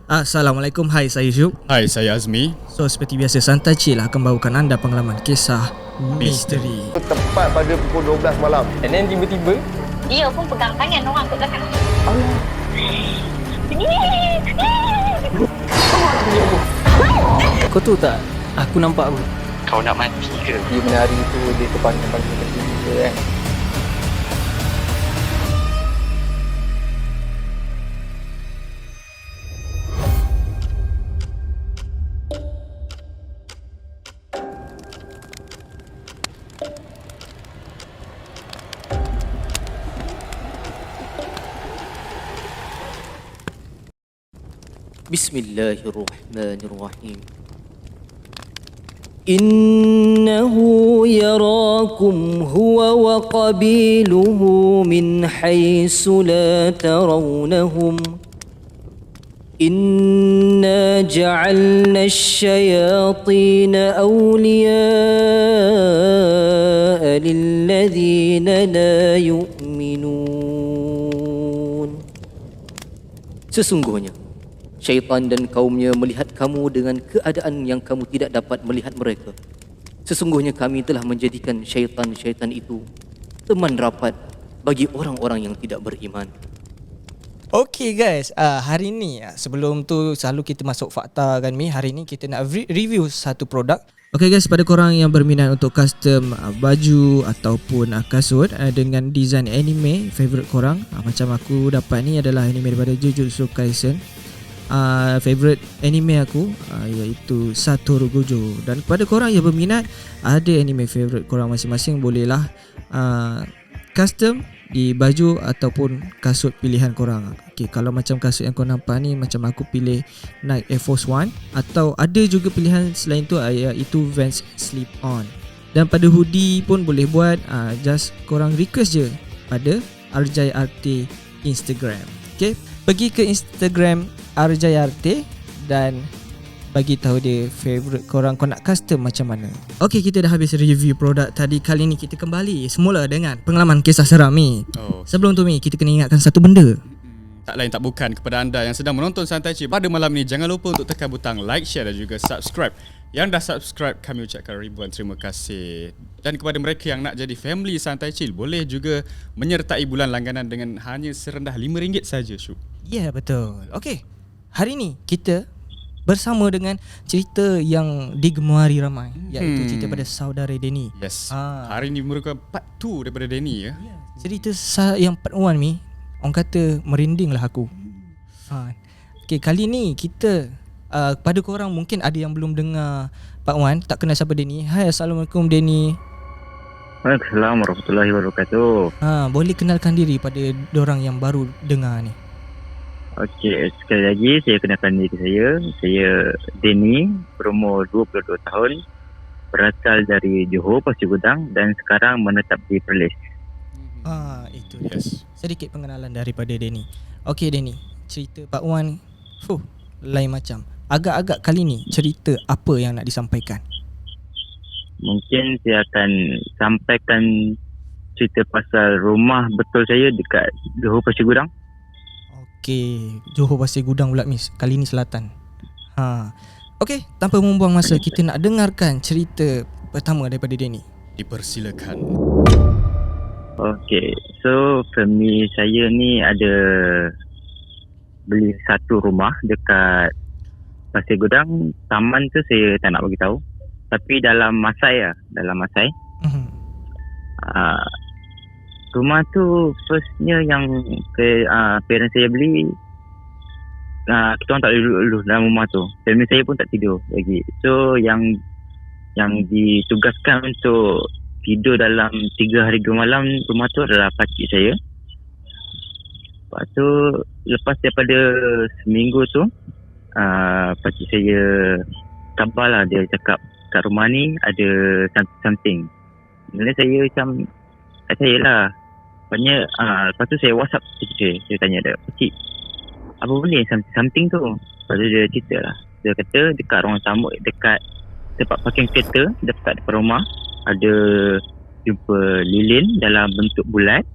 Assalamualaikum, hai saya Syuk. Hai, saya Azmi. So seperti biasa Santai Chill akan bawakan anda pengalaman kisah misteri. Tepat pada pukul 12 malam. And then tiba-tiba Dia pun pegang tangan orang kat belakang. kau tahu tak, aku nampak apa? Kau nak mati ke? Dia menari tu, dia terpanjang-panjang macam tu kan. Bismillahirrahmanirrahim. Innahu yarakum huwa wa qabiluhu min haythu la tarawnahum. Inna ja'alna asy-syayatina awliya'a lilladhina la yu'minun. Sesungguhnya syaitan dan kaumnya melihat kamu dengan keadaan yang kamu tidak dapat melihat mereka. Sesungguhnya kami telah menjadikan syaitan-syaitan itu teman rapat bagi orang-orang yang tidak beriman. Okay guys, hari ni sebelum tu selalu kita masuk fakta kan Mi. Hari ni kita nak review satu produk. Okay guys, pada korang yang berminat untuk custom baju ataupun kasut dengan design anime favorite korang, macam aku dapat ni adalah anime daripada Jujutsu Kaisen. Favorite anime aku iaitu Satoru Gojo. Dan kepada korang yang berminat ada anime favorite korang masing-masing, bolehlah custom di baju ataupun kasut pilihan korang. Okay, kalau macam kasut yang kau nampak ni, macam aku pilih Nike Air Force One, atau ada juga pilihan selain tu iaitu Vans Slip On. Dan pada hoodie pun boleh buat, just korang request je pada RJRT Instagram. Okay, pergi ke Instagram RJRT dan bagi tahu dia favorite korang, kau nak custom macam mana. Okey, kita dah habis review produk tadi. Kali ni kita kembali semula dengan pengalaman kisah seram ni. Sebelum tu Mi, kita kena ingatkan satu benda. Tak lain tak bukan, kepada anda yang sedang menonton Santai Chill pada malam ni, jangan lupa untuk tekan butang like, share dan juga subscribe. Yang dah subscribe, kami ucapkan ribuan terima kasih. Dan kepada mereka yang nak jadi family Santai Chill, boleh juga menyertai bulan langganan dengan hanya serendah RM5 saja, Syuk. Ya, yeah, betul. Okey, hari ni kita bersama dengan cerita yang digemari ramai, iaitu cerita pada saudara Denny. Yes. Hari ni merupakan part 2 daripada Denny ya. Cerita yang part 1 ni, orang kata merinding lah aku. Okay, kali ni kita kepada korang mungkin ada yang belum dengar part 1, tak kenal siapa Denny. Hai, Assalamualaikum Denny. Waalaikumsalam warahmatullahi wabarakatuh. Boleh kenalkan diri pada dorang yang baru dengar ni. Okey, sekali lagi saya kenalkan diri saya. Saya Denny, berumur 22 tahun, berasal dari Johor, Pasir Gudang dan sekarang menetap di Perlis. Itu yes. Sedikit pengenalan daripada Denny. Okey Denny, cerita part 1 lain macam. Agak-agak kali ni cerita apa yang nak disampaikan? Mungkin saya akan sampaikan cerita pasal rumah betul saya dekat Johor, Pasir Gudang. Okey, Johor Pasir Gudang pula Miss. Kali ni selatan. Okey, tanpa membuang masa, kita nak dengarkan cerita pertama daripada Denny. Dipersilakan. Okey, so family saya ni ada beli satu rumah dekat Pasir Gudang. Taman tu saya tak nak bagi tahu. Tapi dalam Masai dalam Masai. Rumah tu firstnya yang parents saya beli, kita orang tak duduk dalam rumah tu. Family saya pun tak tidur lagi. So yang ditugaskan untuk tidur dalam 3 hari 2 malam rumah tu adalah pakcik saya. Lepas tu, lepas daripada seminggu tu, pakcik saya khabar lah, dia cakap kat rumah ni ada something. Mula saya macam tak percaya lah. Lepas tu saya WhatsApp saya tanya dia, pakcik, apa benda something tu? Lepas tu dia cerita lah. Dia kata dekat ruang tamu, dekat tempat parking kereta dekat depan rumah, ada jumpa lilin dalam bentuk bulat.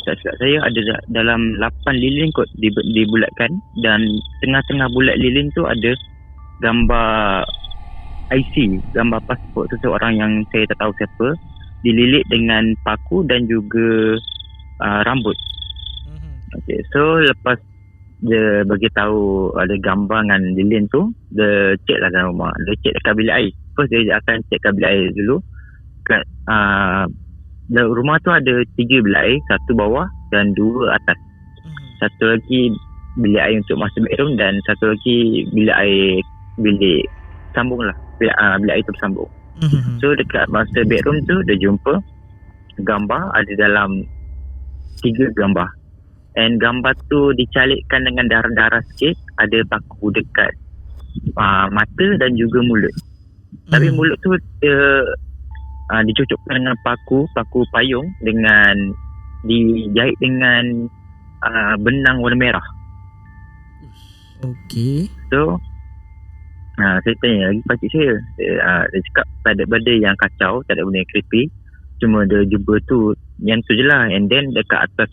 tak silap saya ada dalam 8 lilin kot dibulatkan, dan tengah-tengah bulat lilin tu ada gambar IC, gambar pasport seseorang yang saya tak tahu siapa, dililit dengan paku dan juga rambut. Okay, so lepas dia bagi tahu ada gambar dengan lilin tu, dia check lah dalam rumah, dia check dekat bilik air. First dia akan check kat bilik air dulu. Kat rumah tu ada 3 bilik air, 1 bawah dan 2 atas. Satu lagi bilik air untuk master bedroom dan satu lagi bilik sambung lah, bilik air tu bersambung. So dekat master bedroom tu dia jumpa gambar, ada dalam 3 gambar. And gambar tu dicalikkan dengan darah-darah sikit, ada paku dekat mata dan juga mulut. Tapi mulut tu dia dicucukkan dengan paku payung dengan dijahit dengan benang warna merah. Okey. So saya tanya lagi pakcik saya, dia cakap tak ada benda yang kacau, tak ada benda yang creepy, cuma dia jumpa tu yang tu je lah. And then dekat atas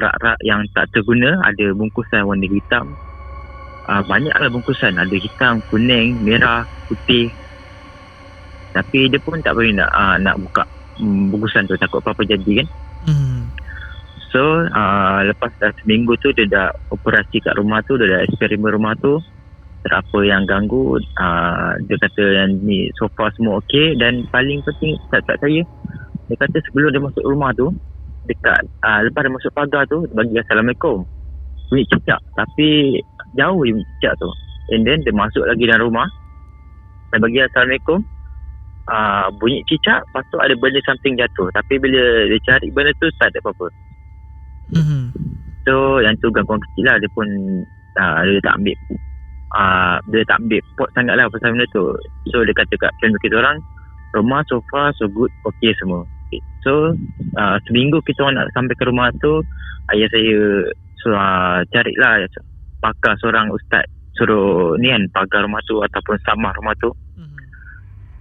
rak-rak yang tak terguna ada bungkusan warna hitam. Banyaklah bungkusan, ada hitam, kuning, merah, putih. Tapi dia pun tak berani nak buka bungkusan tu, takut apa-apa jadi kan. So lepas dah seminggu tu dia dah operasi kat rumah tu, dia dah eksperimen rumah tu, tak apa yang ganggu. Dia kata yang ni sofa semua okey, dan paling penting tak saya, dia kata sebelum dia masuk rumah tu, dekat lepas dia masuk pagar tu, dia bagi Assalamualaikum, bunyi cicak, tapi jauh je bunyi cicak tu. And then dia masuk lagi dalam rumah, dia bagi Assalamualaikum, bunyi cicak, lepas tu ada benda something jatuh, tapi bila dia cari benda tu tak ada apa-apa. So yang tu gangguan kecil lah. Dia pun dia tak ambil pot sangat lah pasal benda tu. So dia kata kat plan kita orang, rumah so far so good, okay semua. Okay. So seminggu kita orang nak sampai ke rumah tu, ayah saya carilah pakar seorang ustaz, suruh ni kan pagar rumah tu ataupun samar rumah tu.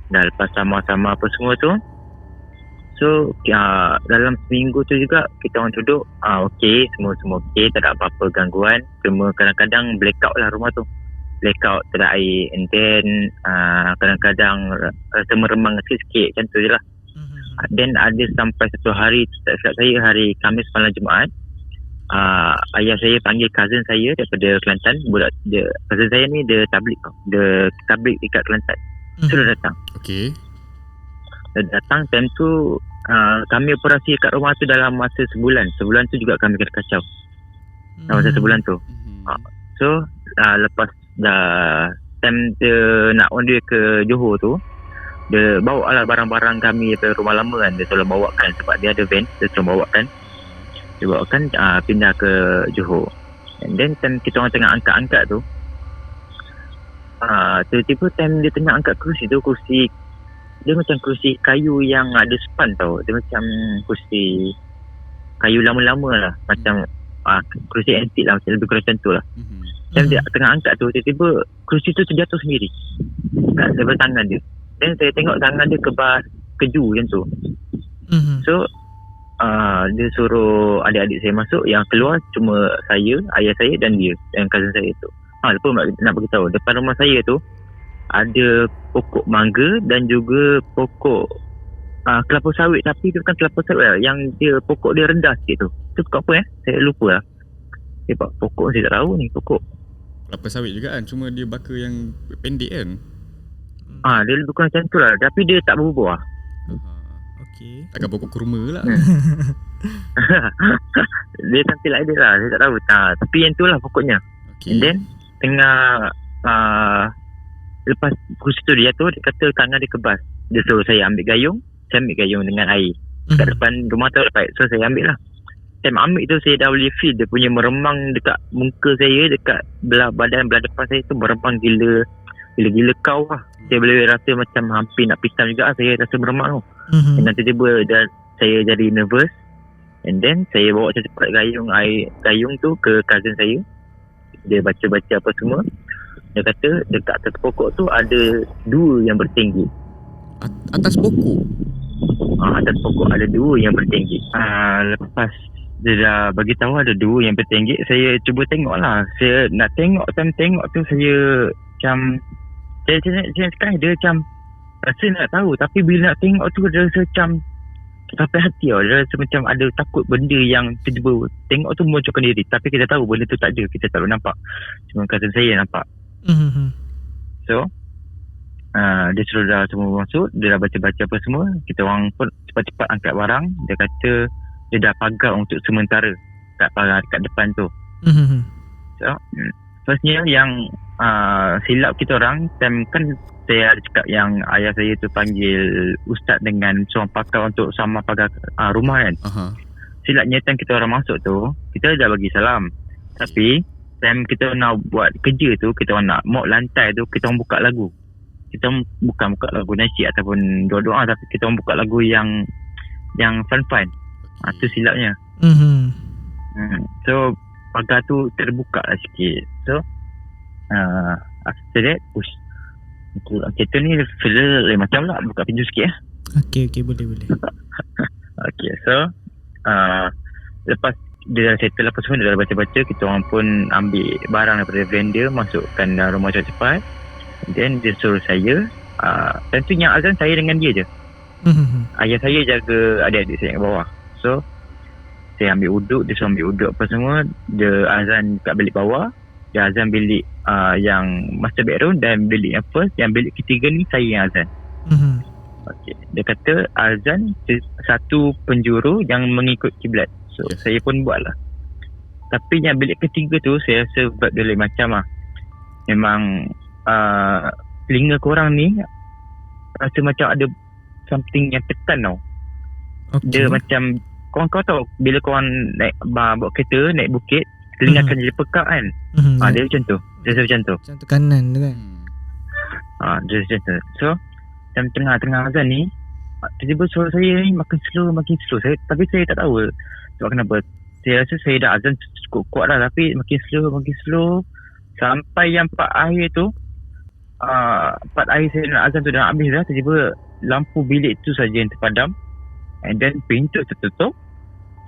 Dan lepas sama-sama apa semua tu, so dalam seminggu tu juga kita orang duduk, okey, semua okey, tak ada apa-apa gangguan. Cuma kadang-kadang blackout lah rumah tu, blackout, tak ada air. And then kadang-kadang rasa meremang sikit-sikit, macam tu je lah. Then ada sampai satu hari, tak silap saya, hari Khamis malam Jumaat, ayah saya panggil cousin saya daripada Kelantan. Cousin saya ni dia tablik dekat Kelantan. So dia datang. Okey. Dia datang time tu, kami operasi kat rumah tu dalam masa sebulan. Sebulan tu juga kami kena kacau dalam masa sebulan tu. So lepas dah time dia nak on the way ke Johor tu, dia bawa lah barang-barang kami daripada rumah lama kan. Dia tolong bawakan sebab dia ada van, dia tolong bawakan. Dia bawakan pindah ke Johor. And then time kita orang tengah angkat-angkat tu, tiba-tiba time dia tengah angkat kerusi tu, kerusi dia macam kerusi kayu yang ada span tau. Dia macam kerusi kayu lama-lama lah, macam kerusi antik lah, macam lebih kurang macam tu lah. Time dia tengah angkat tu, tiba-tiba kerusi tu terjatuh sendiri kat daripada tangan dia. Dan saya tengok tangan dia keju macam tu. So dia suruh adik-adik saya masuk. Yang keluar cuma saya, ayah saya dan dia, dan cousin saya tu. Lepas nak beritahu, depan rumah saya tu ada pokok mangga dan juga pokok kelapa sawit. Tapi dia bukan kelapa sawit lah, yang dia pokok dia rendah sikit tu. Tu pokok apa saya lupa lah. Sebab pokok saya tak tahu ni pokok Kelapa sawit juga kan, cuma dia baka yang pendek kan. Dia lebih kurang macam tu lah, tapi dia tak berbuah. Okey. Takkan pokok kurma lah. Dia something like that lah, saya tak tahu. Tapi yang tu lah pokoknya. And then tengah lepas kursi tu dia jatuh, dia kata tangan dia kebas. Dia suruh saya ambil gayung. Saya ambil gayung dengan air kat depan rumah tu dapat. So saya ambil lah. Time ambil tu saya dah boleh feel dia punya meremang dekat muka saya, dekat belah badan belah depan saya tu meremang gila kau lah. Saya boleh rasa macam hampir nak pingsan juga lah. Saya rasa meremang tu. Dan tiba-tiba saya jadi nervous. And then saya bawa cepat gayung tu ke cousin saya. Dia baca-baca apa semua. Dia kata dekat atas pokok tu ada 2 yang bertinggi. Atas pokok? Atas pokok ada 2 yang bertinggi. Lepas dia dah bagi tahu ada 2 yang bertenggek. Saya cuba tengok lah. Saya nak tengok tu saya macam saya sekarang dia macam rasa nak tahu, tapi bila nak tengok tu dia rasa macam sampai hati tau. Dia rasa macam ada takut benda yang tiba-tiba tengok tu munculkan diri, tapi kita tahu benda tu tak ada, kita tak nampak, cuma cousin saya nampak. So dia suruh dah semua masuk, dia dah baca-baca apa semua. Kita orang pun cepat-cepat angkat barang. Dia kata dia dah pagar untuk sementara kat depan tu. So firstnya yang silap kita orang, time kan saya ada cakap yang ayah saya tu panggil ustaz dengan seorang pakar untuk sama pagar rumah kan. Silapnya time kita orang masuk tu, kita dah bagi salam, tapi time kita nak buat kerja tu, kita orang nak mop lantai tu, kita orang buka lagu. Kita bukan buka lagu nasyid ataupun doa-doa, tapi kita orang buka lagu yang fun-fun. Tu silapnya. So pagar tu terbuka lah sikit. So after that kereta ni feel lain macam lah. Buka pintu sikit Okay, boleh. Okay, so lepas dia dah settle apa semua, dia dah baca-baca, kita orang pun ambil barang daripada vendor, masukkan rumah cepat-cepat. Then dia suruh saya, tentu yang azan saya dengan dia je. Ayah saya jaga adik-adik saya kat bawah. So saya ambil uduk, dia suruh ambil uduk apa semua. Dia azan kat bilik bawah, dia azan bilik yang master bedroom, dan bilik yang first, yang bilik ketiga ni saya yang azan. Okay. Dia kata azan satu penjuru yang mengikut kiblat. So saya pun buat lah. Tapi yang bilik ketiga tu saya rasa vibe dia lain macam lah. Memang telinga korang ni rasa macam ada something yang tekan tau. Dia macam kau tahu bila korang naik bawa kereta, naik bukit, telinga akan jadi pekak kan. Dia macam tu. Dia rasa macam tu. Macam tekanan tu kan. Dia macam tu. So tengah azan ni, tiba-tiba suara saya ni makin slow. Tapi saya tak tahu sebab kenapa. Saya rasa saya dah azan cukup kuat lah, tapi makin slow. Sampai yang part akhir tu, part akhir saya nak azan tu dah habis dah. Tiba-tiba lampu bilik tu saja yang terpadam, and then pintu tertutup.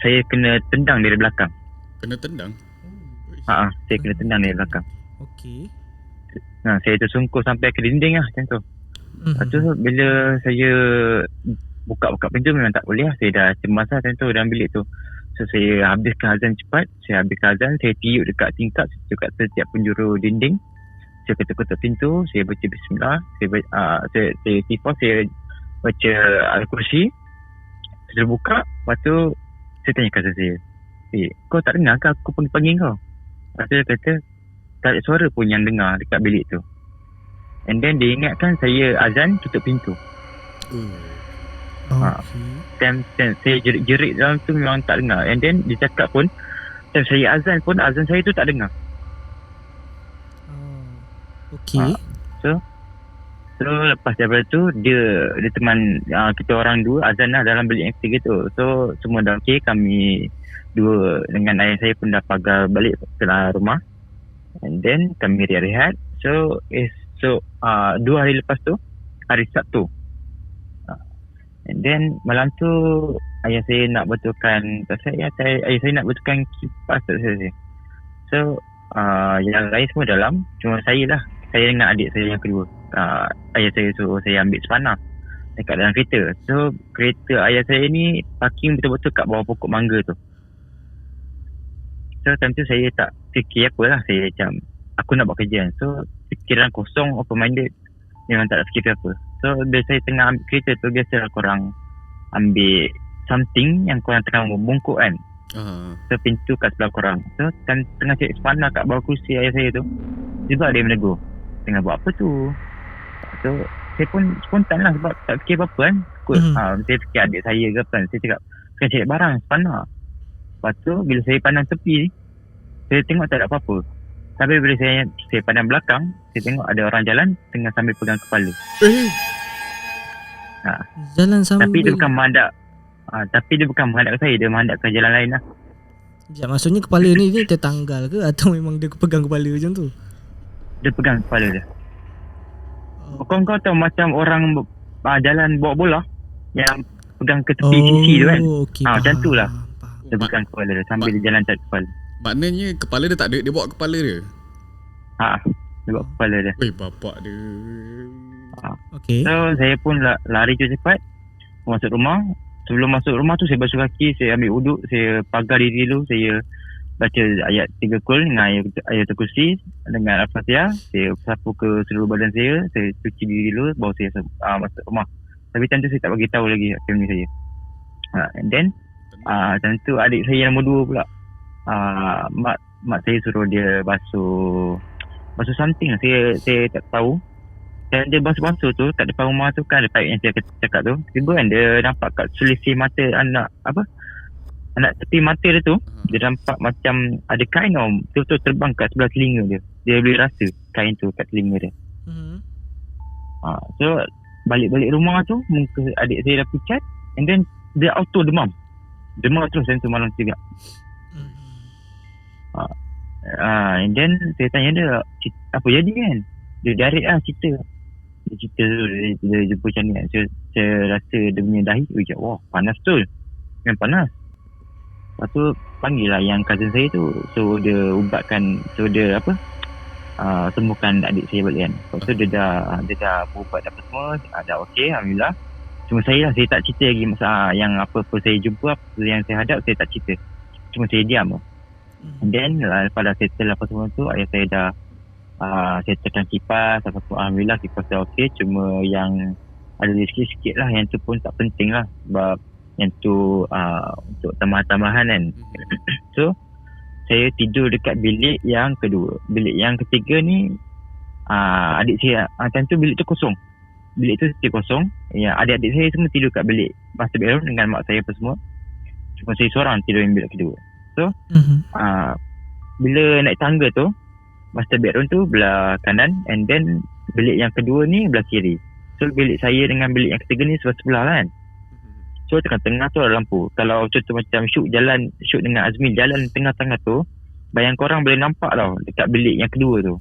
Saya kena tendang dari belakang. Kena tendang? Saya kena tendang dari belakang. Okay. Saya tersungkur sampai ke dinding lah macam tu. Lepas tu bila saya buka pintu memang tak boleh lah. Saya dah cemas lah macam tu dalam bilik tu. So saya habiskan azan cepat. Saya tiup dekat tingkap, saya tiup kat setiap penjuru dinding. Saya ketuk-ketuk pintu, saya baca bismillah, saya tifah, saya baca Al-Kursi. Saya buka, lepas tu saya tanya cousin saya, kau tak dengar ke aku panggil kau? Lepas tu dia kata tak ada suara pun yang dengar dekat bilik tu. And then dia ingatkan saya azan tutup pintu. Time saya jerit dalam tu memang tak dengar. And then dia cakap pun time saya azan pun, azan saya tu tak dengar. Okay. So lepas daripada tu dia teman kita orang 2 azan lah dalam bilik yang ketiga tu. So semua dah okay. Kami 2 dengan ayah saya pun dah pagar balik ke rumah. And then kami rehat. So 2 hari lepas tu, hari Sabtu, and then malam tu ayah saya nak betulkan ayah saya nak betulkan kipas saya. So yang lain semua dalam, cuma saya lah, saya dengan adik saya yang kedua. Ayah saya suruh saya ambil sepanah dekat dalam kereta. So kereta ayah saya ni parking betul-betul kat bawah pokok mangga tu. So time tu saya tak fikir apa lah. Saya macam aku nak buat kerja. So fikiran kosong, open minded, memang tak nak fikir apa. So bila saya tengah ambil kereta tu, biasalah korang ambil something yang korang tengah membungkuk kan. So pintu kat sebelah korang. So tengah cari sepanah kat bawah kursi ayah saya tu, juga dia menegur, tengah buat apa tu. So saya pun spontan lah sebab tak fikir apa-apa kan. Saya fikir adik saya ke apa kan. Saya cakap saya cari barang sepanah. Lepas tu bila saya pandang tepi, saya tengok tak ada apa-apa. Tapi bila saya pandang belakang, saya tengok ada orang jalan tengah sambil pegang kepala. Jalan sambil. Tapi dia bukan menghadap. Tapi dia bukan menghadap ke saya, dia menghadap ke jalan lain lah. Sekejap, maksudnya kepala ni dia tertanggal ke atau memang dia pegang kepala macam tu? Dia pegang kepala dia. Kau tahu macam orang jalan bawa bola yang pegang ke tepi sisi tu kan. Okay, macam tu lah. Dia pegang kepala dia sambil dia jalan cat kepala. Maknanya kepala dia tak ada, dia bawa kepala dia. Dia bawa kepala dia. Weh, bapak dia. Okay. So saya pun lari cepat masuk rumah. Sebelum masuk rumah tu saya basuh kaki, saya ambil uduk, saya pagar diri dulu, saya baca ayat 3 Qul dengan ayat kursi dengan Al-Fatihah. Saya sapu ke seluruh badan saya cuci diri dulu baru saya masuk rumah. Tapi tentu saya tak bagi tahu lagi family saya. And then tentu adik saya nombor 2 pula. Mak saya suruh dia basuh something. Saya tak tahu. Dan dia basuh-basuh tu kat depan rumah tu kan ada paip yang saya cakap tu. Tiba kan dia nampak kat selisih mata anak tepi mata dia tu, dia nampak macam ada kain tu terbang kat sebelah telinga dia. Dia boleh rasa kain tu kat telinga dia. So balik-balik rumah tu muka adik saya dah pucat, and then dia auto demam terus tu malam juga. And then saya tanya dia apa jadi kan, dia direct cerita tu dia jumpa macam ni kan. Saya rasa dia punya dahi wah panas betul, memang panas. Lepas tu panggil lah yang cousin saya tu, so dia ubatkan, so dia sembuhkan adik saya balik kan. Lepas tu dia dah berubat apa semua, dah okey alhamdulillah. Cuma saya tak cerita lagi masalah yang apa saya jumpa, apa yang saya hadap, saya tak cerita, cuma saya diam lah. And then pada settle apa semua tu, ayah saya dah settlekan kipas apa semua, alhamdulillah kipas dah okey. Cuma yang ada sikit-sikit lah, yang tu pun tak penting lah, sebab yang tu untuk tambahan-tambahan kan. So saya tidur dekat bilik yang kedua. Bilik yang ketiga ni adik saya, tentu bilik tu kosong. Bilik tu still kosong. Ya, adik-adik saya semua tidur kat bilik master bedroom dengan mak saya apa semua. Cuma saya seorang tidur yang bilik kedua. So bila naik tangga tu, master bedroom tu belah kanan, and then bilik yang kedua ni belah kiri. So bilik saya dengan bilik yang ketiga ni sebelah-sebelah kan. So tengah-tengah tu ada lampu. Kalau contoh macam Syuk dengan Azmi jalan tengah-tengah tu, bayang korang boleh nampak tau dekat bilik yang kedua tu.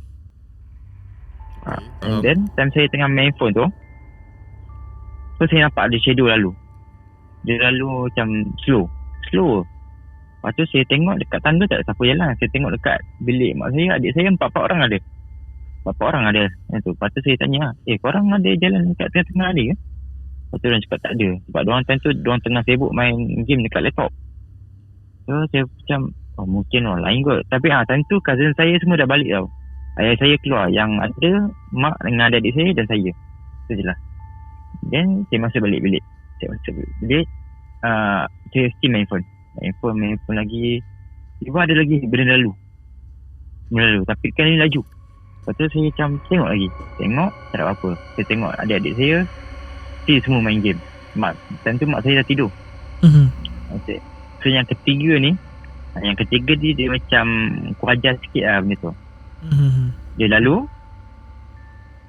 And then time saya tengah main phone tu, so saya nampak ada shadow lalu. Dia lalu macam slow. Lepas tu saya tengok dekat tangga tak ada siapa jalan. Saya tengok dekat bilik mak saya, adik saya 4 orang ada. 4 orang ada yang tu. Lepas tu saya tanya, korang ada jalan dekat tengah-tengah ada ke? Lepas tu orang cakap tak ada. Sebab diorang time tu diorang tengah sibuk main game dekat laptop. So saya macam mungkin orang lain kot. Tapi time tu cousin saya semua dah balik tau. Ayah saya keluar, yang ada mak dengan adik saya dan saya. Itu je lah. Then saya masuk balik bilik. Saya still main phone lagi. Tiba ada lagi benda lalu. Tapi kan ni laju. Lepas tu saya macam tengok lagi. Tengok tak ada apa-apa. Saya tengok adik-adik saya still semua main game. Tentu mak saya dah tidur. Okay. So yang ketiga ni, dia macam kuajar sikit lah benda tu. Dia lalu,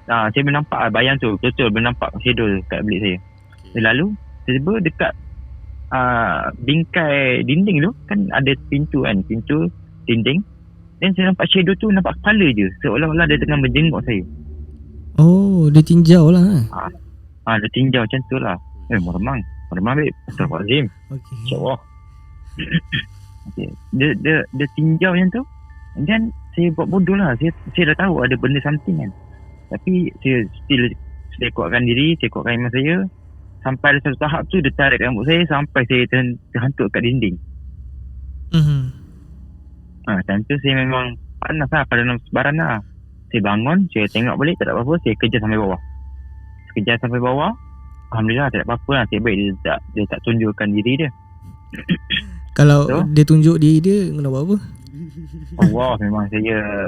saya menampak bayang tu, betul menampak shadow kat bilik saya. Dia lalu, tiba-tiba dekat bingkai dinding tu kan ada pintu dinding. Dan saya nampak shadow tu, nampak kepala je, seolah-olah dia tengah menjenguk saya. Oh, dia tinjau lah. Dia tinjau macam tu lah. Meremang babe. Astagfirullahaladzim. Okay. InsyaAllah. Okay. Dia tinjau macam tu. And then saya buat bodoh lah. Saya dah tahu ada benda something kan. Tapi saya kuatkan diri, saya kuatkan iman saya. Sampai ada satu tahap tu dia tarik rambut saya sampai saya terhantuk kat dinding. Time tu saya memang panas lah, pada sebaran lah. Saya bangun, saya tengok balik tak ada apa-apa, saya kejar sampai bawah. Alhamdulillah tak ada apa-apa lah. Saya baik dia tak tunjukkan diri dia. Kalau dia tunjuk diri dia, kena buat apa? Allah, memang saya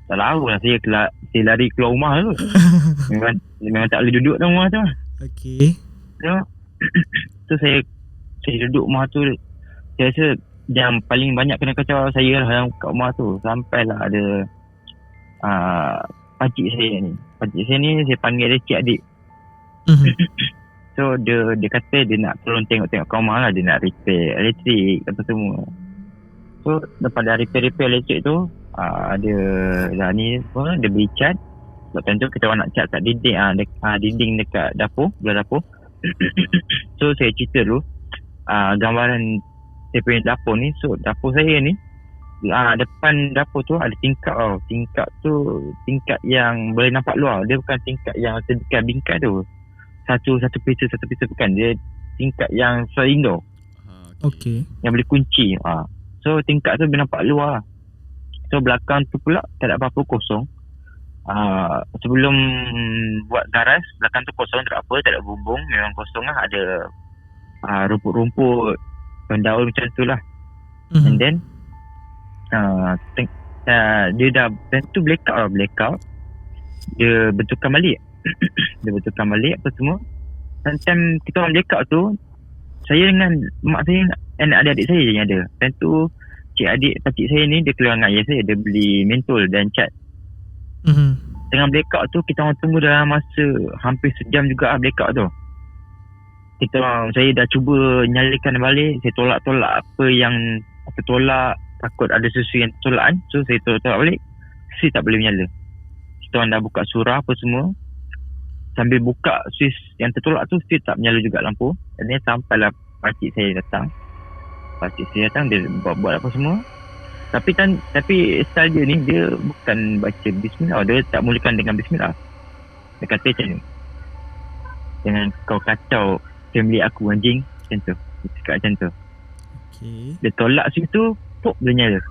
tak tahu lah. Saya lari keluar rumah tu. memang tak boleh duduk dalam rumah tu. Okay. So saya duduk rumah tu. Saya rasa yang paling banyak kena kacau saya lah dalam kat rumah tu. Sampailah ada pakcik saya ni saya panggil dia cik adik. So dia kata dia nak tolong tengok-tengok kat rumah lah. Dia nak repair elektrik apa semua. So lepas dah repair elektrik tu, ada dah ni apa, dia beri cat. Sebab tentu kita orang nak cat kat dinding, dinding dekat dapur, belah dapur. So saya cerita dulu gambaran saya punya dapur ni. So dapur saya ni, depan dapur tu ada tingkap tau. Tingkap tu tingkap yang boleh nampak luar. Dia bukan tingkap yang sedekah bingkai tu. Satu pisau bukan. Dia tingkap yang indoor Okey. yang boleh kunci. So tingkap tu boleh nampak luar. So belakang tu pula tak ada apa-apa, kosong. Sebelum buat garas, belakang tu kosong, tak ada apa, tak ada bumbung, memang kosong lah. Ada rumput-rumput, daun macam tu lah. And then dia dah tu blackout. Dia betulkan balik. Dia betulkan balik apa semua. Dan time kita orang blackout tu, saya dengan mak saya dan adik-adik saya je yang ada. Dan tu cik adik pakcik saya ni, dia keluar dengan ayah saya. Dia beli mentol dan cat. Tengah blackout tu, kita orang tunggu dalam masa hampir sejam juga blackout tu. Saya dah cuba nyalakan balik. Saya tolak-tolak apa yang tertolak. Takut ada sesuatu yang tertolak kan. So saya tolak balik. Saya tak boleh menyala. Kita orang dah buka surah apa semua. Sambil buka switch yang tertolak tu, saya tak menyala juga lampu. Dan then sampailah pakcik saya datang. Dia buat apa semua. Tapi style dia ni, dia bukan baca bismillah. Dia tak mulakan dengan bismillah. Dia kata macam ni, jangan kau kacau family aku anjing. Macam tu. Dia cakap macam tu. Okey. Dia tolak situ, pop dia nyala.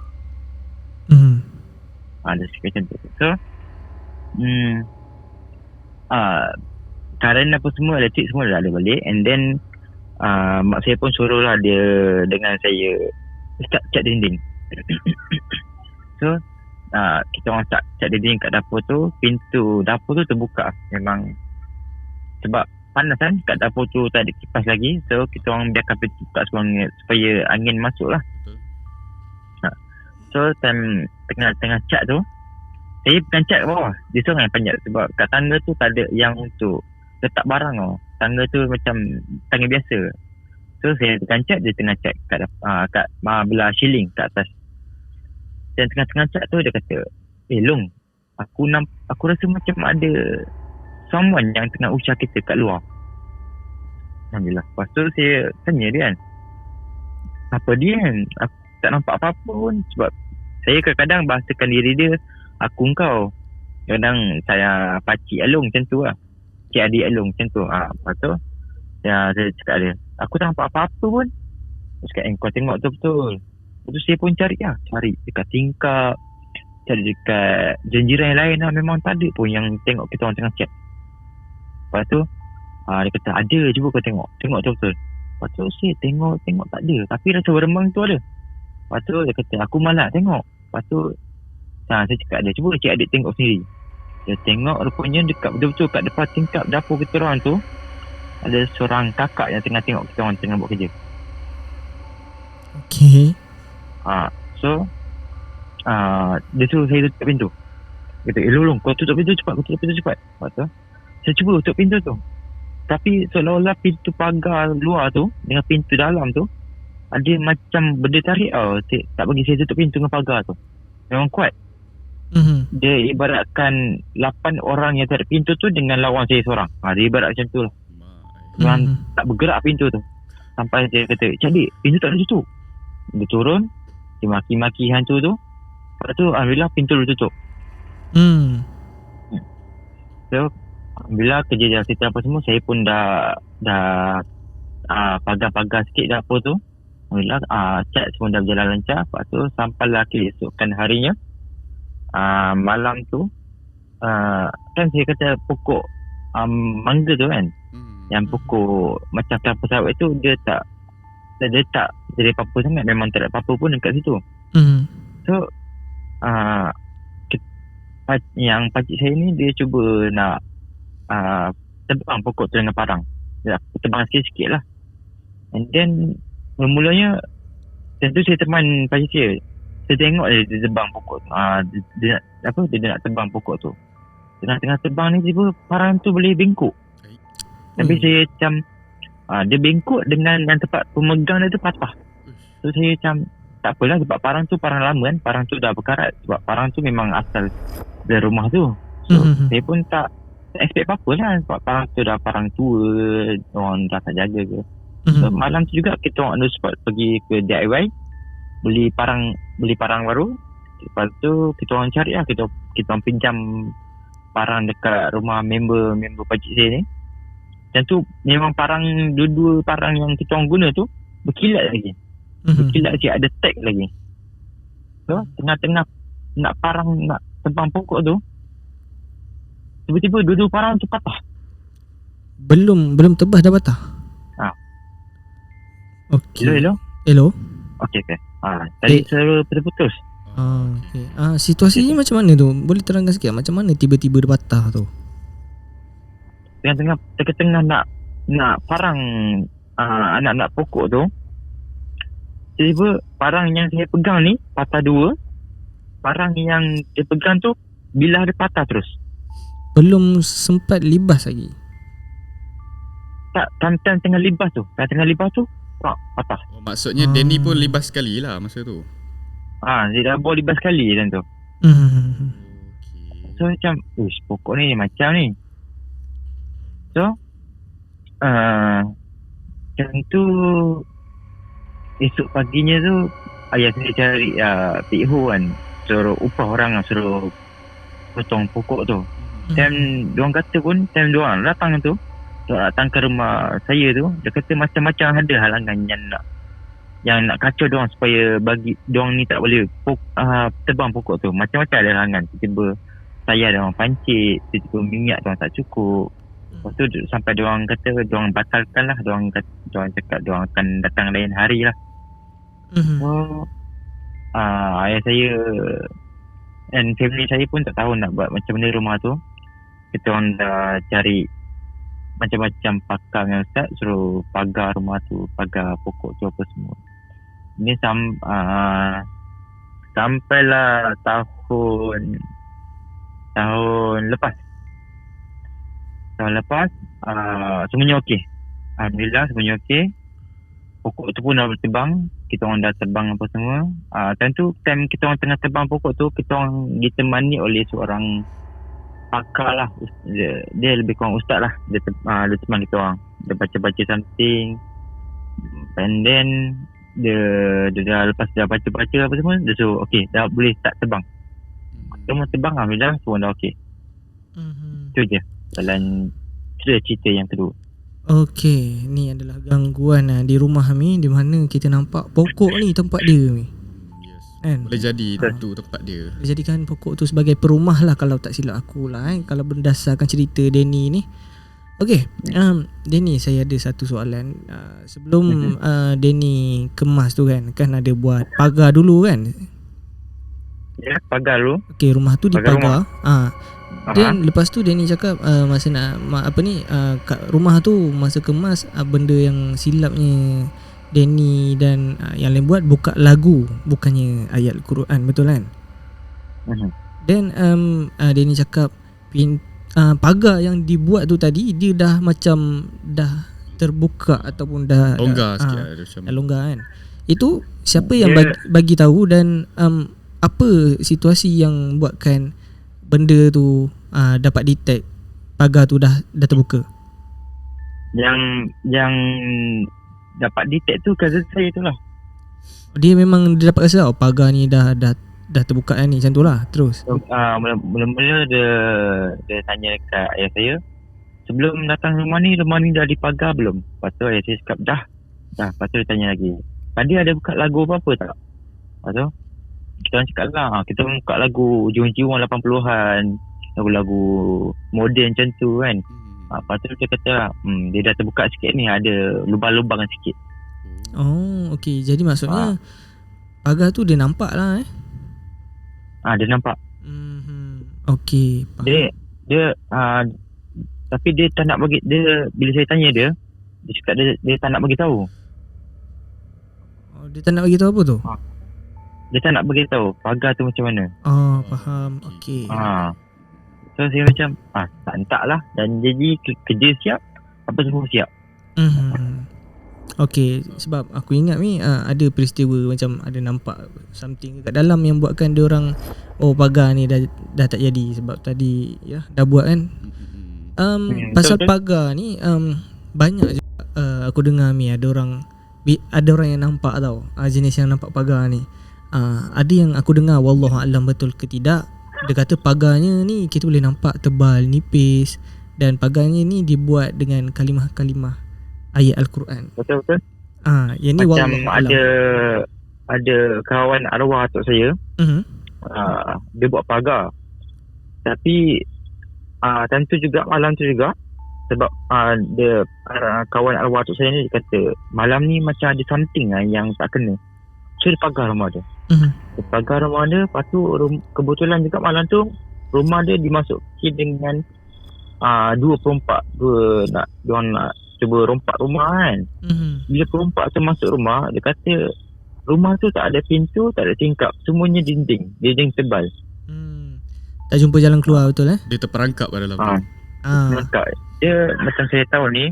Dia cakap macam tu. So current apa semua, elektrik semua dah ada balik. And then mak saya pun suruh lah dia dengan saya start cat dinding. So kita orang cat dinding kat dapur tu. Pintu dapur tu terbuka. Memang sebab panas kan, kat dapur tu tak ada kipas lagi. So kita orang biarkan pintu buka supaya angin masuk lah. So time tengah cat tu, saya bukan cat kat bawah. Dia seorang yang panjat. Sebab kat tangga tu tak ada yang untuk letak barang tau. Tangga tu macam tangga biasa. So saya tekan cat, dia tengah cat kat belah ceiling kat atas. Dan tengah-tengah cat tu dia kata, Long, aku rasa macam ada someone yang tengah usah kita kat luar. Alhamdulillah. Lepas tu saya tanya dia kan, apa dia kan? Aku tak nampak apa-apa pun. Sebab saya kadang-kadang bahasakan diri dia aku kau. Kadang saya pakcik Along macam tu lah. Cik adik Along macam tu. Lepas tu saya cakap dia, aku tak nampak apa-apa pun. Saya cakap, kau tengok tu betul. Lepas tu saya pun cari dekat tingkap, cari dekat jenjiran yang lain lah. Memang tak ada pun yang tengok kita orang tengah chat. Lepas tu dia kata, ada, cuba kau tengok tu betul. Lepas tu saya tengok tak ada. Tapi rasa berembang tu ada. Lepas tu dia kata, aku malas tengok. Lepas tu saya cakap dia, cuba cik adik tengok sendiri. Dia tengok, rupanya dekat betul-betul kat depan tingkap dapur kita orang tu ada seorang kakak yang tengah tengok kita orang tengah buat kerja. Okey. So dia suruh saya tutup pintu. Dia kata, Long, kau tutup pintu cepat. Lepas tu saya cuba tutup pintu tu. Tapi seolah-olah pintu pagar luar tu dengan pintu dalam tu ada macam benda tarik tau. Tak bagi saya tutup pintu dengan pagar tu. Memang kuat. Dia ibaratkan 8 orang yang tarik pintu tu dengan lawan saya seorang. Dia ibarat macam tu lah. Orang tak bergerak pintu tu. Sampai dia kata, Cik, pintu tak ada tutup. Dia turun, dia maki-maki hantu tu. Lepas tu alhamdulillah pintu dia tutup. So alhamdulillah kerja dah settle apa semua. Saya pun dah pagar-pagar sikit dapur tu. Alhamdulillah cat semua dah berjalan lancar. Lepas tu sampailah keesokan harinya, malam tu kan saya kata pokok mangga tu kan, yang pokok macam kelapa sawit tu, dia tak jadi apa-apa sangat. Memang tak ada apa-apa pun dekat situ. So yang pakcik saya ni, dia cuba nak tebang pokok tu dengan parang. Dia tebang sikit-sikit lah. And then mulanya tentu saya teman pakcik saya. Saya tengok dia tebang pokok tu. Dia nak tebang pokok tu. Tengah-tengah tebang ni, tiba parang tu boleh bengkok. Tapi saya macam dia bengkok dengan yang tempat pemegang dia tu patah. So saya macam tak apalah, sebab parang tu parang lama kan. Parang tu dah berkarat. Sebab parang tu memang asal dari rumah tu. So saya pun tak expect apa-apa lah. Sebab parang tu dah parang tua, orang dah tak jaga ke. So malam tu juga kita orang on the spot pergi ke DIY, beli parang baru. Lepas tu kita orang cari lah, kita orang pinjam parang dekat rumah member pakcik saya ni. Dan tu memang parang, dua-dua parang yang kita orang guna tu berkilat lagi. Berkilat lagi, ada tag lagi. So tengah-tengah nak tebang pokok tu, tiba-tiba dua-dua parang tu patah. Belum tebas dah patah. Okey. Hello. Okey. Tadi server putus. Okey. Situasinya macam mana tu? Boleh terangkan sikit macam mana tiba-tiba dia patah tu? Tengah-tengah nak parang anak-anak pokok tu, tiba-tiba parang yang saya pegang ni patah dua. Parang yang dia pegang tu bilah dia patah terus. Belum sempat libas lagi. Tak, time tengah libas tu patah. Maksudnya Danny pun libas sekali lah masa tu. Dia dah bawa libas sekali macam tu. So macam pokok ni macam ni. So macam tu, esok paginya tu ayah saya cari PO kan, suruh upah orang lah, suruh potong pokok tu. Time diorang kata pun, time diorang datang tu, datang ke rumah saya tu, dia kata macam-macam ada halangan yang nak kacau diorang supaya bagi diorang ni tak boleh tebang pokok tu. Macam-macam ada halangan. Tiba-tiba saya diorang pancit, tiba-tiba minyak diorang tak cukup. Lepas tu sampai diorang kata diorang batalkan lah. Diorang cakap diorang akan datang lain hari lah. So ayah saya dan family saya pun tak tahu nak buat macam mana rumah tu. Kita orang dah cari macam-macam pakar dengan ustaz, suruh pagar rumah tu, pagar pokok tu apa semua. Ini sampailah tahun lepas semuanya okey. Alhamdulillah semuanya okey. Pokok tu pun dah bertebang, kita orang dah tebang apa semua. Time kita orang tengah tebang pokok tu, kita orang ditemani oleh seorang pakar lah. Dia lebih kurang ustaz lah. Dia teman kita orang. Dia baca-baca something, and then dia dah lepas dah baca-baca apa semua, dia suruh okey, dah boleh start tebang. Semua tebang, alhamdulillah semua dah okey. Itu je jalan cerita yang kedua. Okey, ni adalah gangguan di rumah kami, di mana kita nampak pokok ni tempat dia ni. Kan? Boleh jadi tu tempat dia. Boleh jadikan pokok tu sebagai perumah lah kalau tak silap aku lah kalau berdasarkan cerita Danny ni. Okey, Danny, saya ada satu soalan. Sebelum Danny kemas tu kan ada buat pagar dulu kan? Ya, pagar dulu. Okey, rumah tu dipagar. Dan lepas tu Danny cakap masa nak kat rumah tu masa kemas, benda yang silapnya Danny dan yang lain buat buka lagu, bukannya ayat Al-Quran, betul kan? Dan Danny cakap pagar yang dibuat tu tadi dia dah macam dah terbuka ataupun dah longgar sikit longgar kan. Itu siapa yang bagi tahu dan apa situasi yang buatkan benda tu dapat detect pagar tu dah terbuka? Yang dapat detect tu cousin saya tu lah. Dia memang dia dapat rasa pagar ni dah terbuka kan ni, macam tu lah. Terus mula-mula dia tanya dekat ayah saya, sebelum datang rumah ni dah dipagar belum? Lepas tu ayah saya cakap dah. Lepas tu dia tanya lagi, tadi ada buka lagu apa-apa tak? Lepas tu kita orang cakap lah, kita buka lagu jiwa-jiwa 80-an, lagu-lagu moden macam tu kan. Lepas tu dia kata dia dah terbuka sikit ni, ada lubang-lubang sikit. Oh, okey. Jadi maksudnya pagar tu dia nampak lah dia nampak. Okey. Dia tapi dia tak nak bagi, dia bila saya tanya dia cakap dia tak nak bagi tahu. Dia tak nak bagi tahu apa tu? Dia tak nak bagi tahu pagar tu macam mana. Faham. Okey. So saya macam tak lah. Dan jadi kerja siap, apa semua siap. Okey, sebab aku ingat ni ada peristiwa macam ada nampak something kat dalam yang buatkan dia orang pagar ni dah tak jadi sebab tadi dah buat kan. Pasal pagar ni banyak juga aku dengar Mi ada orang yang nampak tau, jenis yang nampak pagar ni. Ada yang aku dengar wallahu alam betul ke tidak, dia kata pagarnya ni kita boleh nampak tebal, nipis, dan pagarnya ni dibuat dengan kalimah-kalimah ayat Al-Quran. Betul-betul. Yang ni Macam wallahu alam. ada kawan arwah atuk saya, dia buat pagar. Tapi time tu juga, malam tu juga, sebab dia kawan arwah atuk saya ni, dia kata malam ni macam ada something yang tak kena. So dia pagar rumah dia. Dia pagar rumah dia. Lepas tu kebetulan juga malam tu rumah dia dimasuki dengan dua perompak. Diorang nak cuba rompak rumah kan. Bila perompak tu masuk rumah, dia kata rumah tu tak ada pintu, tak ada tingkap, semuanya dinding tebal. Tak jumpa jalan keluar betul Dia terperangkap pada dalam tu. Tingkap. Dia macam saya tahu ni,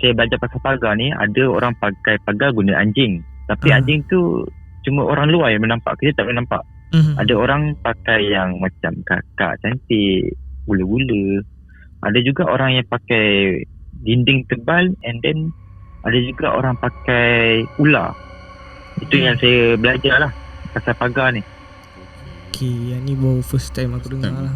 saya belajar pasal pagar ni, ada orang pakai pagar guna anjing. Tapi anjing tu cuma orang luar yang menampak, kita tak boleh nampak. Ada orang pakai yang macam kakak cantik, gula-gula. Ada juga orang yang pakai dinding tebal, and then ada juga orang pakai ular. Itu yang saya belajar lah pasal pagar ni. Okay, yang ni baru first time aku dengar lah.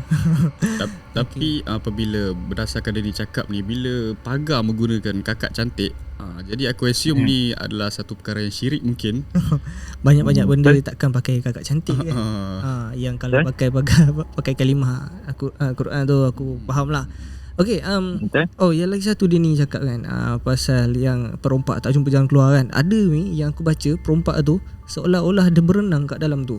Tapi apabila berdasarkan dia cakap ni, bila pagar menggunakan kakak cantik, jadi aku assume ni adalah satu perkara yang syirik mungkin. Banyak-banyak benda takkan pakai kakak cantik kan. Yang kalau pakai pagar, pakai kalimah Quran tu aku faham lah. Okay, yang lagi satu dia ni cakap kan, pasal yang perompak tak jumpa jalan keluar kan. Ada ni yang aku baca, perompak tu seolah-olah dia berenang kat dalam tu.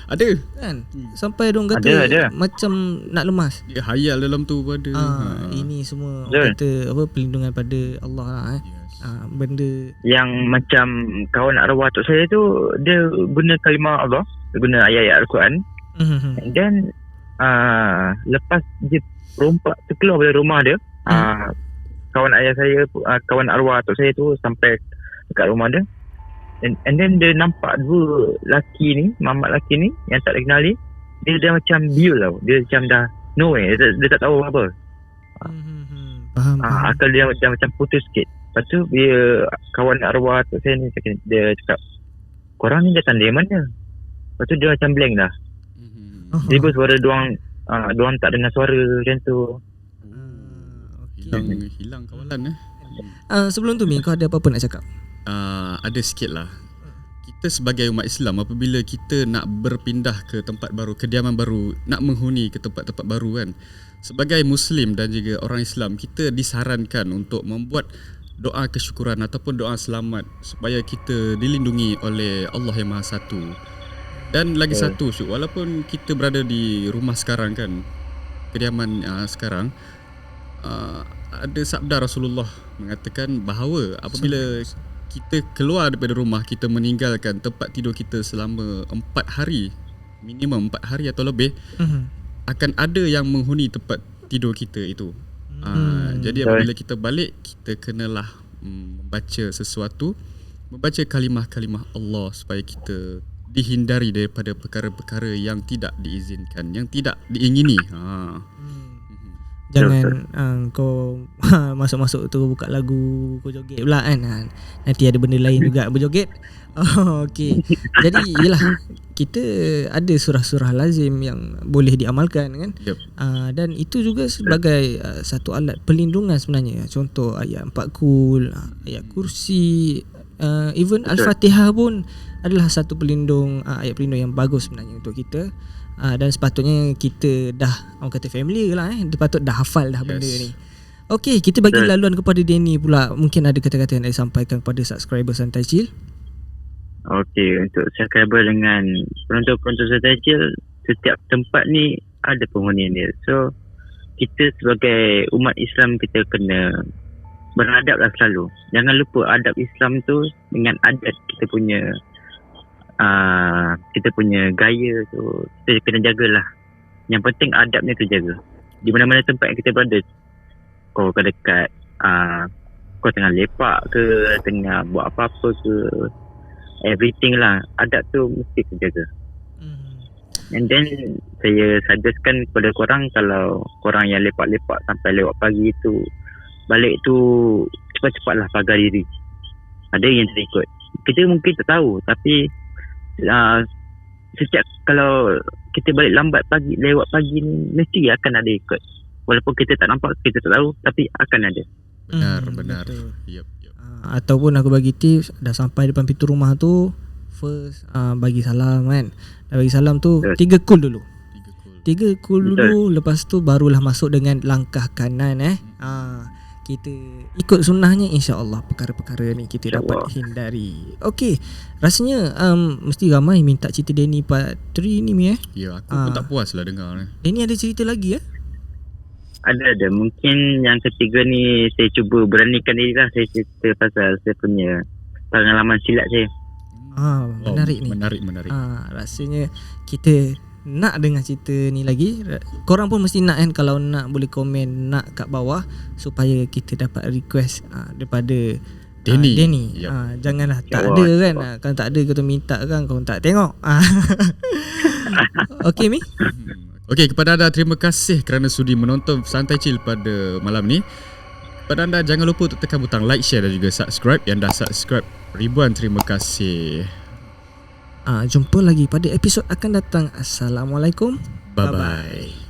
Ada kan? Sampai diorang kata ada. macam nak lemas. Dia hayal dalam tu pada. Ini semua orang kata apa, perlindungan pada Allah lah benda yang macam kawan arwah atuk saya tu, dia guna kalimah Allah, dia guna ayat-ayat Al-Quran. And then lepas dia perompak tu keluar dari rumah dia, kawan ayah saya, kawan arwah atuk saya tu sampai dekat rumah dia, and then dia nampak dua lelaki ni, mamat lelaki ni yang tak dikenali. Dia dah macam biul tau, dia macam dah no way, dia tak tahu apa. Faham. Akal dia macam putus sikit. Lepas tu dia kawan arwah atuk saya ni, dia cakap, korang ni datang dari mana? Lepas tu dia macam blank dah. Tiba suara diorang tak dengar suara macam tu. Hilang kawalan Sebelum tu Mi, kau ada apa-apa nak cakap? Ada sikit lah. Kita sebagai umat Islam, apabila kita nak berpindah ke tempat baru, kediaman baru, nak menghuni ke tempat-tempat baru kan, sebagai Muslim dan juga orang Islam, kita disarankan untuk membuat doa kesyukuran ataupun doa selamat supaya kita dilindungi oleh Allah yang Maha Satu. Dan lagi satu, Syuk, walaupun kita berada di rumah sekarang kan, kediaman sekarang, ada sabda Rasulullah mengatakan bahawa apabila kita keluar daripada rumah, kita meninggalkan tempat tidur kita selama 4 hari, minimum 4 hari atau lebih, akan ada yang menghuni tempat tidur kita itu. Jadi apabila kita balik, kita kenalah membaca sesuatu, membaca kalimah-kalimah Allah supaya kita dihindari daripada perkara-perkara yang tidak diizinkan, yang tidak diingini. Jangan kau masuk-masuk tu buka lagu, kau joget pula kan. Nanti ada benda lain juga berjoget. Okey. Jadi yalah, kita ada surah-surah lazim yang boleh diamalkan kan. Dan itu juga sebagai satu alat perlindungan sebenarnya. Contoh ayat 4 kul, ayat kursi, even Al-Fatihah pun adalah satu ayat pelindung yang bagus sebenarnya untuk kita. Dan sepatutnya kita dah, orang kata family lah dia patut dah hafal dah benda ni. Okey, kita bagi laluan kepada Danny pula. Mungkin ada kata-kata yang nak disampaikan kepada subscriber Santai Chill. Okey, untuk subscriber dengan penonton-penonton Santai Chill, setiap tempat ni ada penghuni dia. So kita sebagai umat Islam, kita kena beradab lah selalu. Jangan lupa adab Islam tu dengan adat kita punya gaya tu, kita kena jagalah. Yang penting adabnya terjaga. Di mana-mana tempat yang kita berada, kau dekat kau tengah lepak ke, tengah buat apa-apa ke, everything lah, adab tu mesti terjaga. And then saya suggestkan kepada korang, kalau korang yang lepak-lepak sampai lewat pagi tu, balik tu cepat-cepatlah pagar diri. Ada yang tak ikut. Kita mungkin tak tahu, tapi setiap kalau kita balik lambat pagi, lewat pagi ni, mesti akan ada ikut. Walaupun kita tak nampak, kita tak tahu, tapi akan ada. Benar. Betul. Yep. Ataupun aku bagi tips, dah sampai depan pintu rumah tu, first bagi salam kan. Dah bagi salam tu, 3 cool dulu. 3 cool dulu. Lepas tu barulah masuk dengan langkah kanan kita ikut sunnahnya, insya-Allah perkara-perkara ni kita dapat hindari. Okey, rasanya mesti ramai minta cerita Danny part 3 ni Mi Ya, aku pun tak puas lah dengar ni. Danny ada cerita lagi Ada. Mungkin yang ketiga ni saya cuba beranikan diri lah. Saya cerita pasal saya punya pengalaman silat saya. Menarik ni. Menarik. Rasanya kita nak dengar cerita ni lagi. Korang pun mesti nak kan. Kalau nak boleh komen nak kat bawah, supaya kita dapat request daripada Danny. Yep. Janganlah tak ada kan. Kalau tak ada kita minta kan, kau tak tengok. Okey Mi. Okey, kepada anda terima kasih kerana sudi menonton Santai Chill pada malam ni. Kepada anda jangan lupa untuk tekan butang like, share dan juga subscribe. Yang dah subscribe, ribuan terima kasih. Jumpa lagi pada episod akan datang. Assalamualaikum. Bye-bye.